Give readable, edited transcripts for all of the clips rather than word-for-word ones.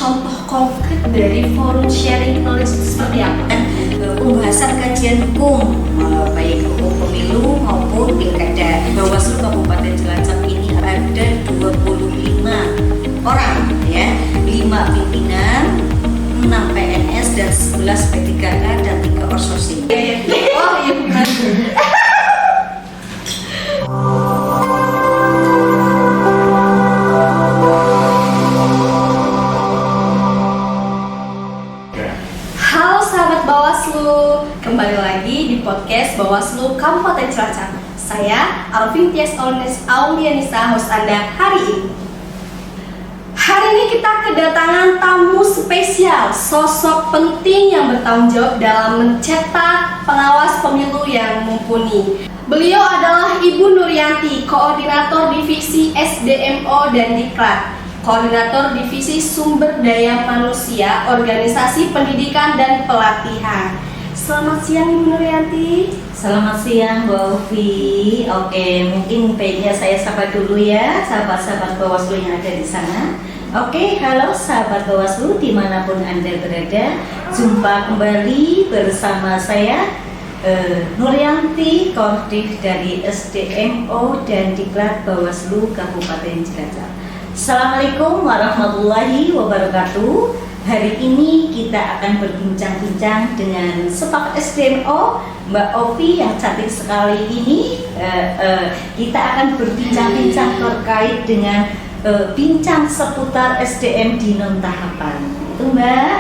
contoh konkret dari forum sharing knowledge itu seperti apa? Pembahasan kajian hukum, baik hukum pemilu maupun pilkada. Bawaslu Kabupaten Cilacap ini ada 25 orang, ya, 5 pimpinan, 6 PNS dan 11 P3K dan 3 outsourcing. Oh iya benar. Halo sahabat Bawaslu, kembali lagi di podcast Bawaslu Kabupaten Cilacap. Saya Arvin Tias Aulianisa, host Anda hari ini. Hari ini kita kedatangan tamu spesial, sosok penting yang bertanggung jawab dalam mencetak pengawas pemilu yang mumpuni. Beliau adalah Ibu Nuryanti, Koordinator Divisi SDMO dan Diklat, Koordinator Divisi Sumber Daya Manusia, Organisasi Pendidikan dan Pelatihan. Selamat siang Ibu Nuryanti. Selamat siang Bu Ovi. Oke, mungkin baiknya saya sapa dulu ya sahabat-sahabat Bawaslu yang ada di sana. Oke, halo sahabat Bawaslu dimanapun Anda berada. Jumpa kembali bersama saya Nuryanti, Koordinator dari SDMO dan Diklat Bawaslu Kabupaten Cilacap. Assalamualaikum warahmatullahi wabarakatuh. Hari ini kita akan berbincang-bincang dengan staf SDMO Mbak Ovi yang cantik sekali ini. Kita akan berbincang-bincang terkait dengan bincang seputar SDM di non-tahapan. Itu Mbak.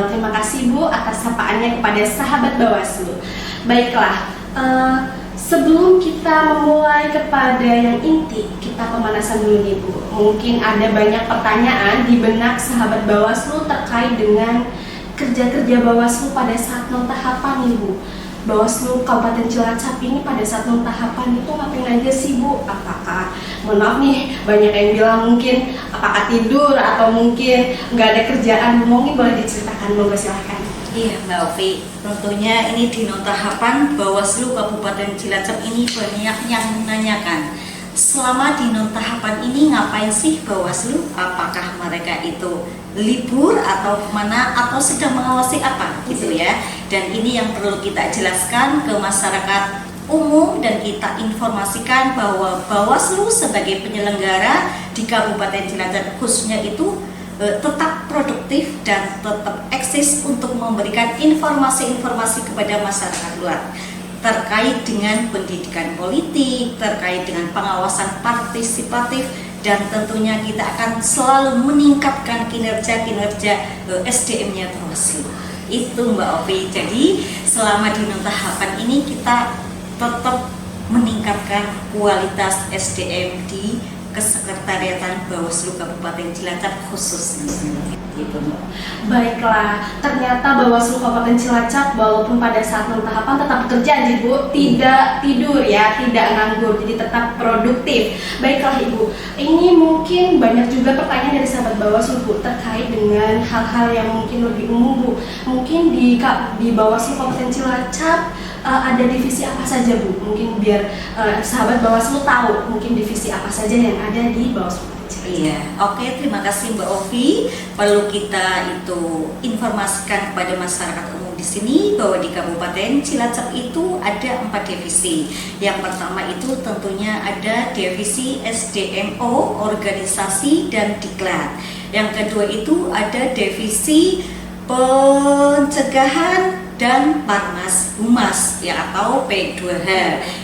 Terima kasih Bu atas sapaannya kepada sahabat Bawaslu. Baiklah, sebelum kita memulai kepada yang inti, kita pemanasan dulu nih Bu. Mungkin ada banyak pertanyaan di benak sahabat Bawaslu terkait dengan kerja-kerja Bawaslu pada saat non-tahapan nih Bu. Bawaslu Kabupaten Cilacap ini pada saat non-tahapan itu ngapain aja sih Bu? Apakah, mohon maaf nih, banyak yang bilang mungkin apakah tidur atau mungkin nggak ada kerjaan? Mungkin boleh diceritakan, monggo silahkan. Iya Mbak Ovi, tentunya ini di non-tahapan Bawaslu Kabupaten Cilacap ini banyak yang menanyakan, selama di non-tahapan ini ngapain sih Bawaslu? Apakah mereka itu libur atau kemana atau sedang mengawasi apa gitu ya? Dan ini yang perlu kita jelaskan ke masyarakat umum dan kita informasikan bahwa Bawaslu sebagai penyelenggara di Kabupaten Cilacap khususnya itu tetap produktif dan tetap eksis untuk memberikan informasi-informasi kepada masyarakat luar terkait dengan pendidikan politik, terkait dengan pengawasan partisipatif, dan tentunya kita akan selalu meningkatkan kinerja-kinerja SDM-nya Bawaslu. Itu Mbak Ovi. Jadi selama di non-tahapan ini kita tetap meningkatkan kualitas SDM di Kesekretariatan Bawaslu Kabupaten Cilacap khususnya. Gitu Mbak. Baiklah, ternyata Bawaslu Kabupaten Cilacap walaupun pada saat non-tahapan tetap bekerja Ibu, tidak tidur ya, tidak nganggur, jadi tetap produktif. Baiklah Ibu, ini mungkin banyak juga pertanyaan dari sahabat Bawaslu Bu terkait dengan hal-hal yang mungkin lebih umum Bu. Mungkin di Bawaslu Kabupaten Cilacap ada divisi apa saja Bu? Mungkin biar sahabat Bawaslu tahu mungkin divisi apa saja yang ada di Bawaslu. Iya, oke, terima kasih Mbak Ovi. Perlu kita itu informasikan kepada masyarakat umum di sini bahwa di Kabupaten Cilacap itu ada 4 divisi. Yang pertama itu tentunya ada divisi SDMO, organisasi dan diklat. Yang kedua itu ada divisi pencegahan dan Parmas Humas ya atau P2H.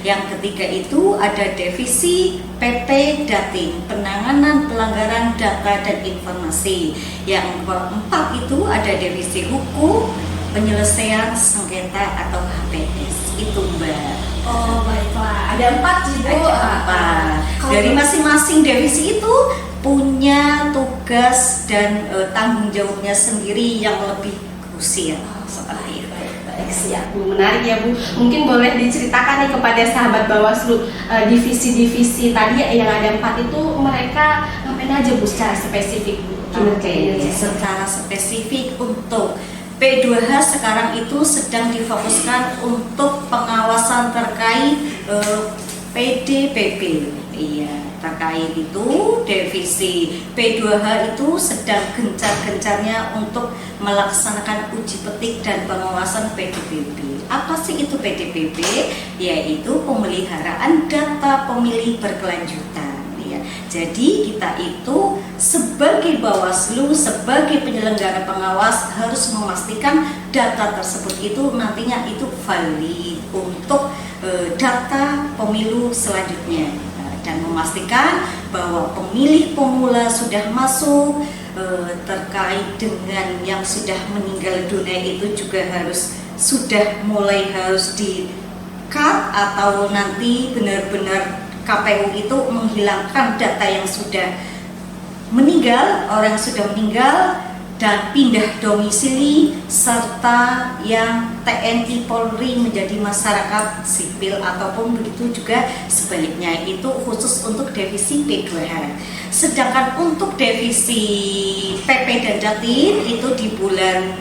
Yang ketiga itu ada divisi PT Datin, penanganan pelanggaran data dan informasi. Yang keempat itu ada divisi hukum, penyelesaian sengketa atau HPS. Itu Mbak. Oh baiklah, ada 4 Ibu. Dari masing-masing divisi itu punya tugas dan tanggung jawabnya sendiri yang lebih krusial seperti itu. Baik, siap Bu, menarik ya Bu. Mungkin boleh diceritakan nih kepada sahabat Bawaslu divisi-divisi tadi yang ada 4 itu mereka ngapain aja Bu secara spesifik Bu? Oke, secara spesifik untuk P2H sekarang itu sedang difokuskan untuk pengawasan terkait PDPP. Iya, terkait itu divisi P2H itu sedang gencar-gencarnya untuk melaksanakan uji petik dan pengawasan PDPB. Apa sih itu PDPB? Yaitu pemeliharaan data pemilih berkelanjutan. Ya. Jadi kita itu sebagai Bawaslu, sebagai penyelenggara pengawas harus memastikan data tersebut itu nantinya itu valid untuk data pemilu selanjutnya. Dan memastikan bahwa pemilih pemula sudah masuk, terkait dengan yang sudah meninggal dunia itu juga sudah mulai harus di cut atau nanti benar-benar KPU itu menghilangkan data yang sudah meninggal, orang sudah meninggal dan pindah domisili, serta yang TNI Polri menjadi masyarakat sipil ataupun begitu juga sebaliknya, itu khusus untuk divisi P2H. Sedangkan untuk divisi PP dan Jatim itu di bulan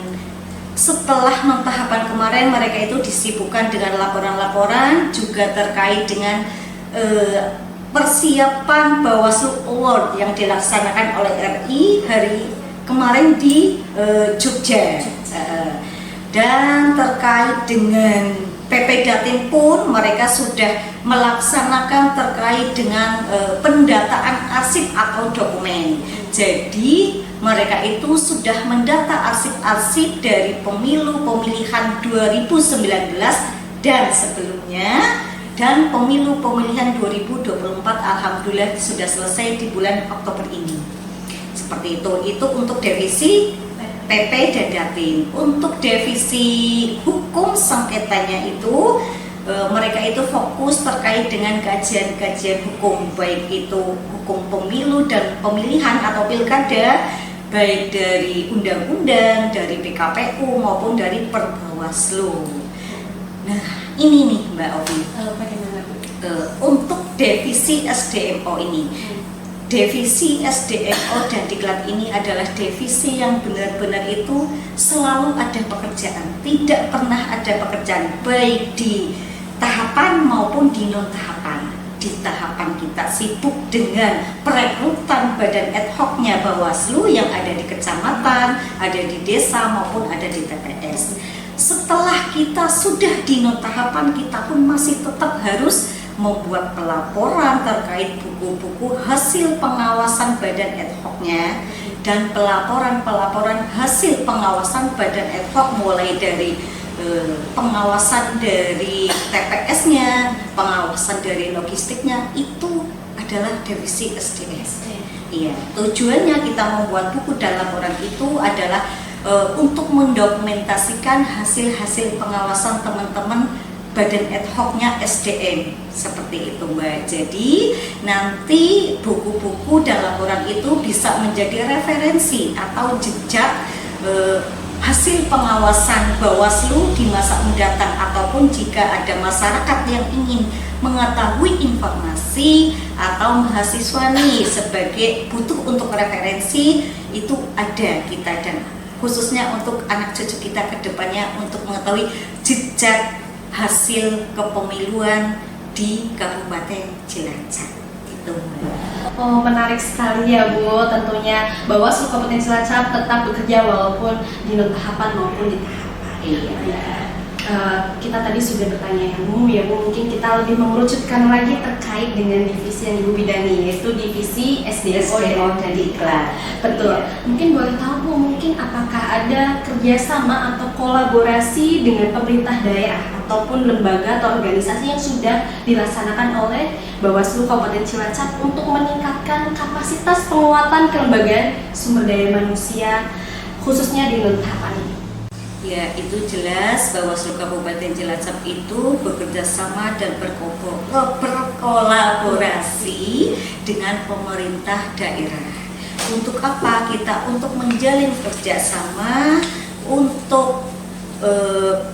setelah non-tahapan kemarin mereka itu disibukkan dengan laporan-laporan juga terkait dengan persiapan Bawaslu Award yang dilaksanakan oleh RI hari kemarin di Jogja. Dan terkait dengan PP Jatim pun mereka sudah melaksanakan terkait dengan pendataan arsip atau dokumen. Jadi mereka itu sudah mendata arsip-arsip dari pemilu pemilihan 2019 dan sebelumnya, dan pemilu pemilihan 2024 alhamdulillah sudah selesai di bulan Oktober ini. Seperti itu untuk divisi PP dan Jatim. Untuk divisi hukum sengketanya itu mereka itu fokus terkait dengan kajian-kajian hukum, baik itu hukum pemilu dan pemilihan atau pilkada, baik dari undang-undang, dari PKPU maupun dari Perbawaslu. Nah, ini nih Mbak Ovi, untuk divisi SDMO ini, divisi SDMO dan Diklat ini adalah divisi yang benar-benar itu selalu ada pekerjaan, tidak pernah ada pekerjaan baik di tahapan maupun di non-tahapan. Di tahapan kita sibuk dengan perekrutan badan ad hoc-nya Bawaslu yang ada di kecamatan, ada di desa maupun ada di TPS. Setelah kita sudah di non-tahapan, kita pun masih tetap harus membuat pelaporan terkait buku-buku hasil pengawasan badan ad hoc-nya dan pelaporan hasil pengawasan badan ad hoc, mulai dari pengawasan dari TPS-nya, pengawasan dari logistiknya, itu adalah divisi SDS. Iya, tujuannya kita membuat buku dan laporan itu adalah untuk mendokumentasikan hasil-hasil pengawasan teman-teman badan ad hoc-nya SDM, seperti itu Mbak. Jadi nanti buku-buku dan laporan itu bisa menjadi referensi atau jejak hasil pengawasan Bawaslu di masa mendatang, ataupun jika ada masyarakat yang ingin mengetahui informasi atau mahasiswa nih sebagai butuh untuk referensi, itu ada kita, dan khususnya untuk anak cucu kita ke depannya untuk mengetahui jejak hasil kepemiluan di Kabupaten Cilacap. Itu. Oh, menarik sekali ya Bu. Tentunya Bawaslu Kabupaten Cilacap tetap bekerja walaupun di non-tahapan maupun di tahapan. Iya. Kita tadi sudah bertanya ya Bu, mungkin kita lebih mengerucutkan lagi terkait dengan divisi yang Ibu bidani, yaitu divisi SDMO dan Diklat. Betul. Mungkin boleh tahu Bu, mungkin apakah ada kerjasama atau kolaborasi dengan pemerintah daerah ataupun lembaga atau organisasi yang sudah dilaksanakan oleh Bawaslu Kabupaten Cilacap untuk meningkatkan kapasitas penguatan kelembagaan sumber daya manusia khususnya di non-tahapan ini? Ya, itu jelas Bawaslu Kabupaten Cilacap itu bekerja sama dan berkolaborasi dengan pemerintah daerah. Untuk apa? Kita untuk menjalin kerjasama untuk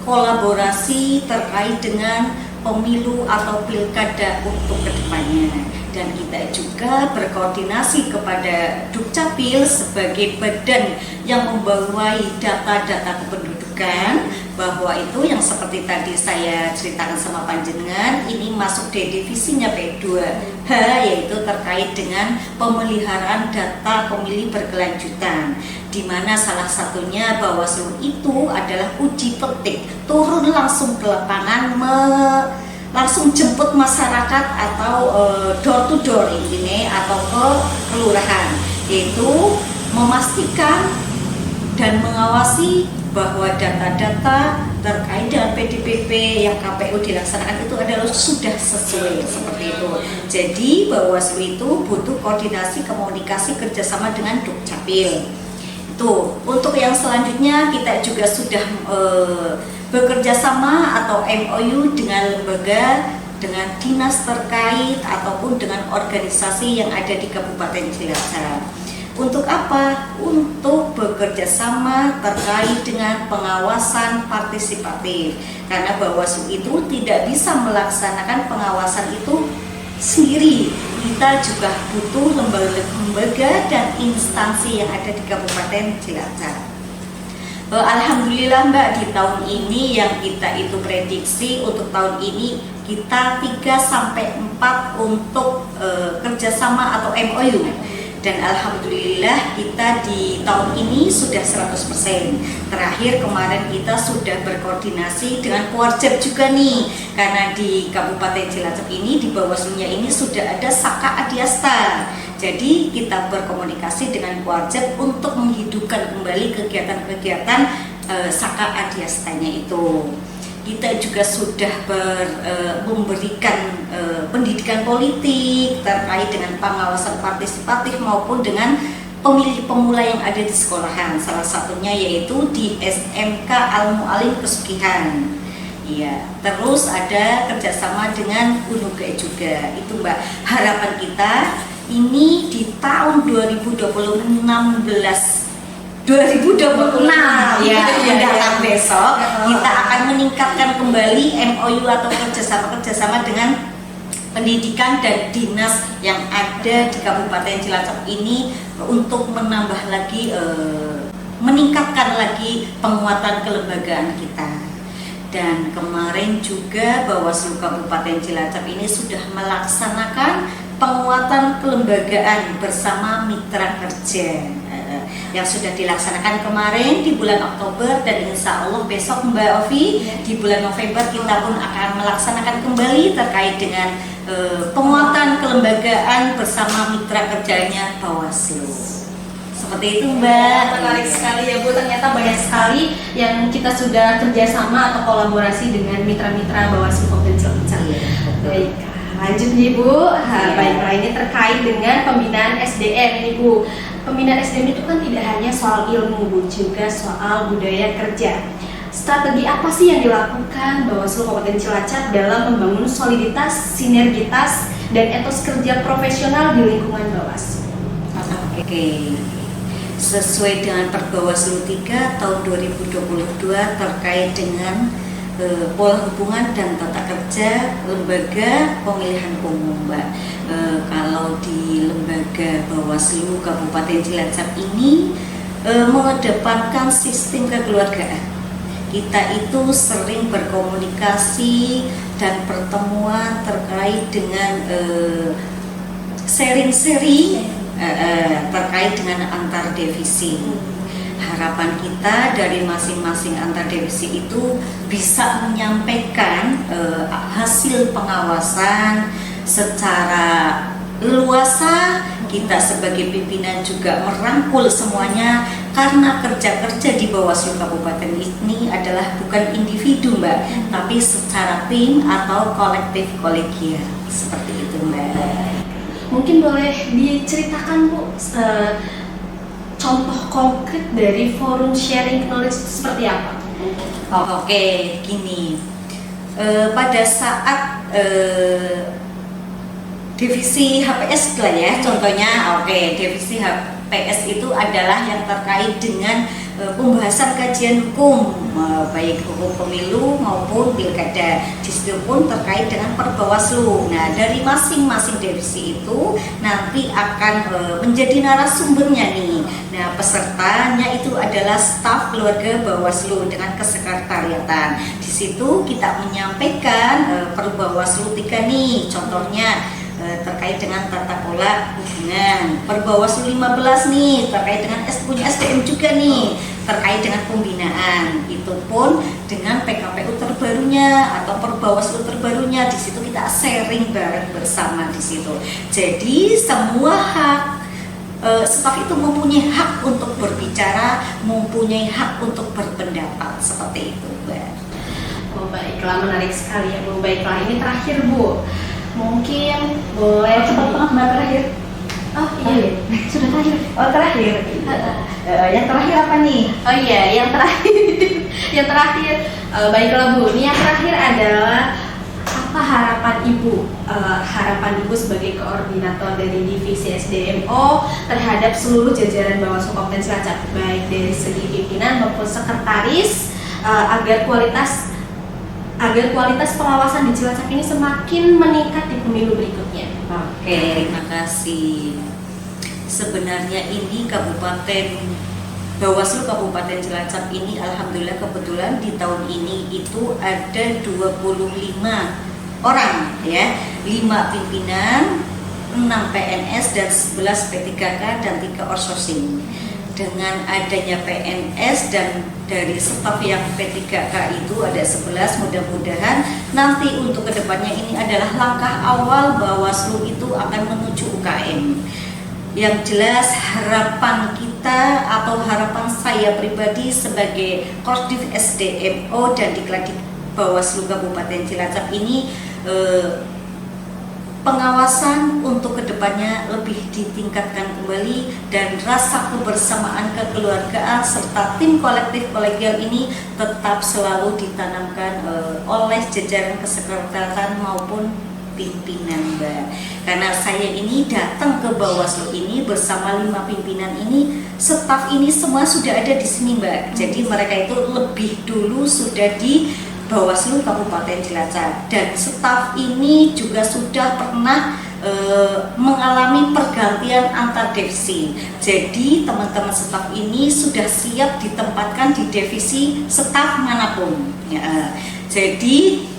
kolaborasi terkait dengan pemilu atau pilkada untuk kedepannya. Dan kita juga berkoordinasi kepada Dukcapil sebagai badan yang membawahi data-data kependudukan, bahwa itu yang seperti tadi saya ceritakan sama panjenengan, ini masuk di divisinya P2H, yaitu terkait dengan pemeliharaan data pemilih berkelanjutan, di mana salah satunya Bawaslu itu adalah uji petik, turun langsung ke lapangan, langsung jemput masyarakat atau door to door ini atau ke kelurahan, yaitu memastikan dan mengawasi bahwa data-data terkait dengan PDPP yang KPU dilaksanakan itu adalah sudah sesuai seperti itu. Jadi Bawaslu itu butuh koordinasi, komunikasi, kerjasama dengan Dukcapil. Itu untuk yang selanjutnya kita juga sudah bekerja sama atau MOU dengan lembaga, dengan dinas terkait ataupun dengan organisasi yang ada di Kabupaten Cilacap. Untuk apa? Untuk bekerja sama terkait dengan pengawasan partisipatif. Karena Bawaslu itu tidak bisa melaksanakan pengawasan itu sendiri. Kita juga butuh lembaga dan instansi yang ada di Kabupaten Cilacap. Alhamdulillah Mbak, di tahun ini yang kita itu prediksi untuk tahun ini kita 3-4 untuk kerjasama atau MOU. Dan alhamdulillah kita di tahun ini sudah 100%. Terakhir kemarin kita sudah berkoordinasi dengan Kuarjab juga nih, karena di Kabupaten Cilacap ini di Bawaslunya ini sudah ada Saka Adiasta. Jadi kita berkomunikasi dengan Kuarjab untuk menghidupkan kembali kegiatan-kegiatan Saka Adiastanya itu. Kita juga sudah memberikan pendidikan politik terkait dengan pengawasan partisipatif maupun dengan pemilih pemula yang ada di sekolahan. Salah satunya yaitu di SMK Al-Mu'alim Pesugihan. Iya, terus ada kerjasama dengan UNUGE juga. Itu Mbak, harapan kita ini di tahun 2026 ya, mendatang besok kita akan meningkatkan kembali MOU atau kerjasama dengan pendidikan dan dinas yang ada di Kabupaten Cilacap ini untuk menambah lagi, meningkatkan lagi penguatan kelembagaan kita. Dan kemarin juga Bawaslu Kabupaten Cilacap ini sudah melaksanakan penguatan kelembagaan bersama mitra kerja yang sudah dilaksanakan kemarin di bulan Oktober, dan insya Allah besok Mbak Ovi di bulan November kita pun akan melaksanakan kembali terkait dengan penguatan kelembagaan bersama mitra kerjanya Bawaslu. Seperti itu Mbak. Menarik sekali ya Bu, ternyata banyak sekali yang kita sudah kerjasama atau kolaborasi dengan mitra-mitra Bawaslu Kabupaten Cilacap. Baik, lanjut nih Bu. Baiklah, ini terkait dengan pembinaan SDM ini Bu. Pembinaan SDM itu kan tidak hanya soal ilmu Bu, juga soal budaya kerja. Strategi apa sih yang dilakukan Bawaslu Kabupaten Cilacap dalam membangun soliditas, sinergitas, dan etos kerja profesional di lingkungan Bawaslu? Oke. Sesuai dengan Perbawaslu 3 tahun 2022 terkait dengan pola hubungan dan tata kerja lembaga pemilihan umum Mbak. Kalau di lembaga Bawaslu Kabupaten Cilacap ini mengedepankan sistem kekeluargaan. Kita itu sering berkomunikasi dan pertemuan terkait dengan sharing-sharing terkait dengan antar divisi. Harapan kita dari masing-masing antar divisi itu bisa menyampaikan hasil pengawasan secara leluasa. Kita sebagai pimpinan juga merangkul semuanya, karena kerja-kerja di Bawaslu Kabupaten ini adalah bukan individu Mbak, tapi secara tim atau kolektif kolegial. Seperti itu Mbak. Mungkin boleh diceritakan Bu contoh konkret dari forum sharing knowledge seperti apa? Oke, gini. Pada saat divisi HPS lah ya, contohnya, divisi HPS itu adalah yang terkait dengan pembahasan kajian hukum, baik hukum pemilu maupun pilkada. Di situ pun terkait dengan Perbawaslu. Nah, dari masing-masing divisi itu nanti akan menjadi narasumbernya nih. Nah, pesertanya itu ada adalah staf keluarga Bawaslu dengan kesekretariatan. Di situ kita menyampaikan per Bawaslu 3 nih, contohnya terkait dengan tata kelola hubungan. Per Bawaslu 15 nih terkait dengan punya SDM juga nih, terkait dengan pembinaan. Itu pun dengan PKPU terbarunya atau per Bawaslu terbarunya. Di situ kita sharing bareng bersama di situ. Jadi semua hak staf itu mempunyai hak untuk berbicara, mempunyai hak untuk berpendapat, seperti itu, Mbak. Oh baiklah, menarik sekali ya Bu. Baiklah, ini terakhir Bu. Mungkin boleh Cepat banget Mbak, terakhir. Oh iya, Sudah terakhir. Oh terakhir. Yang terakhir apa nih? Oh iya, yang terakhir. Yang terakhir, baiklah Bu. Ini yang terakhir adalah apa harapan Ibu? Harapan Ibu sebagai koordinator dari divisi SDMO terhadap seluruh jajaran Bawaslu Kabupaten Cilacap, baik dari segi pimpinan maupun sekretaris, agar kualitas pengawasan di Cilacap ini semakin meningkat di pemilu berikutnya. Oke, terima kasih. Sebenarnya ini Bawaslu Kabupaten Cilacap ini alhamdulillah kebetulan di tahun ini itu ada 25 orang ya, 5 pimpinan, 6 PNS dan 11 P3K dan 3 outsourcing. Dengan adanya PNS dan dari staf yang P3K itu ada 11, mudah-mudahan nanti untuk kedepannya ini adalah langkah awal Bawaslu itu akan menuju UKM. Yang jelas harapan kita atau harapan saya pribadi sebagai Korsdiv SDMO dan Diklat Bawaslu Kabupaten Cilacap ini pengawasan untuk kedepannya lebih ditingkatkan kembali dan rasa kebersamaan kekeluargaan serta tim kolektif kolegial ini tetap selalu ditanamkan oleh jajaran kesekretariatan maupun pimpinan, Mbak. Karena saya ini datang ke Bawaslu ini bersama 5 pimpinan ini, staf ini semua sudah ada di sini, Mbak. Jadi mereka itu lebih dulu sudah di Bawaslu Kabupaten Cilacap dan staf ini juga sudah pernah mengalami pergantian antar divisi. Jadi teman-teman staf ini sudah siap ditempatkan di divisi staf manapun. Ya. Jadi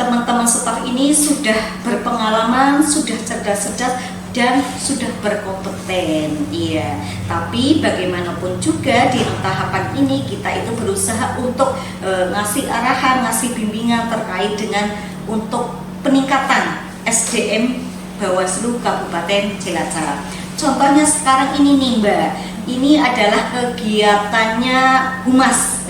teman-teman staf ini sudah berpengalaman, sudah cerdas-cerdas dan sudah berkompeten, iya. Tapi bagaimanapun juga di tahapan ini kita itu berusaha untuk ngasih arahan, ngasih bimbingan terkait dengan untuk peningkatan SDM Bawaslu Kabupaten Cilacap. Contohnya sekarang ini nih Mbak, ini adalah kegiatannya Humas.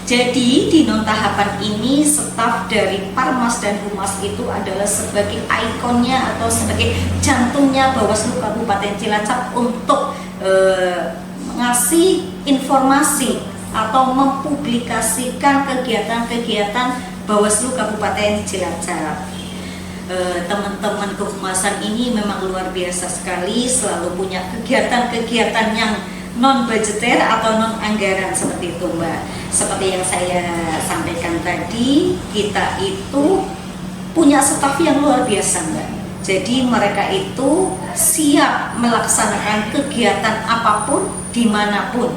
Jadi di tahapan ini staf dari Parmas dan Humas itu adalah sebagai ikonnya atau sebagai jantungnya Bawaslu Kabupaten Cilacap untuk ngasih informasi atau mempublikasikan kegiatan-kegiatan Bawaslu Kabupaten Cilacap. Teman-teman kehumasan ini memang luar biasa sekali, selalu punya kegiatan-kegiatan yang non budgeter atau non anggaran seperti itu Mbak. Seperti yang saya sampaikan tadi, kita itu punya staf yang luar biasa Mbak. Jadi mereka itu siap melaksanakan kegiatan apapun dimanapun.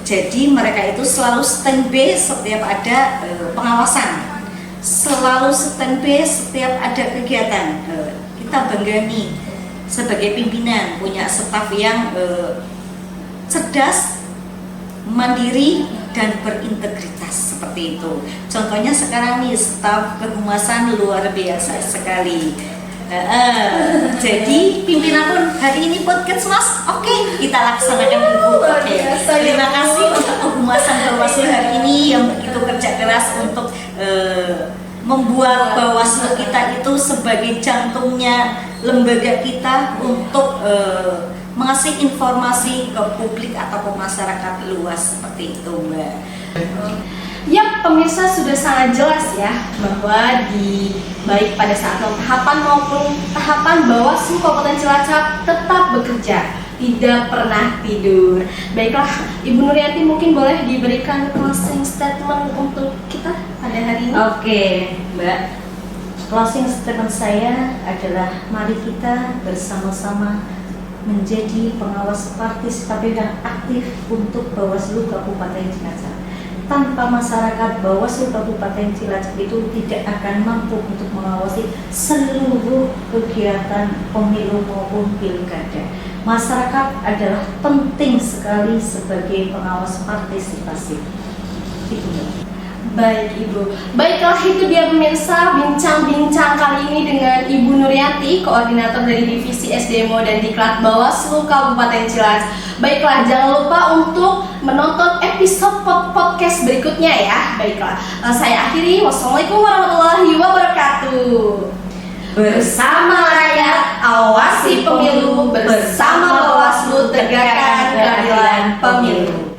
Jadi mereka itu selalu standby setiap ada pengawasan, selalu standby setiap ada kegiatan. Kita bangga nih sebagai pimpinan punya staf yang cerdas, mandiri, dan berintegritas seperti itu. Contohnya sekarang nih staf kehumasan luar biasa sekali. Jadi pimpinan pun hari ini podcast Mas, oke, kita laksanakan Ibu. Terima kasih untuk kehumasan Bawaslu hari ini yang begitu kerja keras untuk membuat Bawaslu kita itu sebagai jantungnya lembaga kita untuk mengasih informasi ke publik atau ke masyarakat luas seperti itu Mbak. Ya, pemirsa sudah sangat jelas ya bahwa di baik pada saat tahapan maupun tahapan Bawaslu Kabupaten Cilacap tetap bekerja, tidak pernah tidur. Baiklah, Ibu Nuryanti mungkin boleh diberikan closing statement untuk kita pada hari ini. Oke, Mbak. Closing statement saya adalah mari kita bersama-sama menjadi pengawas partisipatif dan aktif untuk Bawaslu Kabupaten Cilacap. Tanpa masyarakat, Bawaslu Kabupaten Cilacap itu tidak akan mampu untuk mengawasi seluruh kegiatan pemilu maupun pilkada. Masyarakat adalah penting sekali sebagai pengawas partisipasi. Itu. Baik Ibu, baiklah itu dia pemirsa bincang-bincang kali ini dengan Ibu Nurianti, koordinator dari Divisi SDMO dan Diklat Bawaslu Kabupaten Cilacap. Baiklah, jangan lupa untuk menonton episode podcast berikutnya ya. Baiklah, saya akhiri. Wassalamualaikum warahmatullahi wabarakatuh. Bersama rakyat, awasi pemilu. Bersama Bawaslu, tegakkan keadilan pemilu.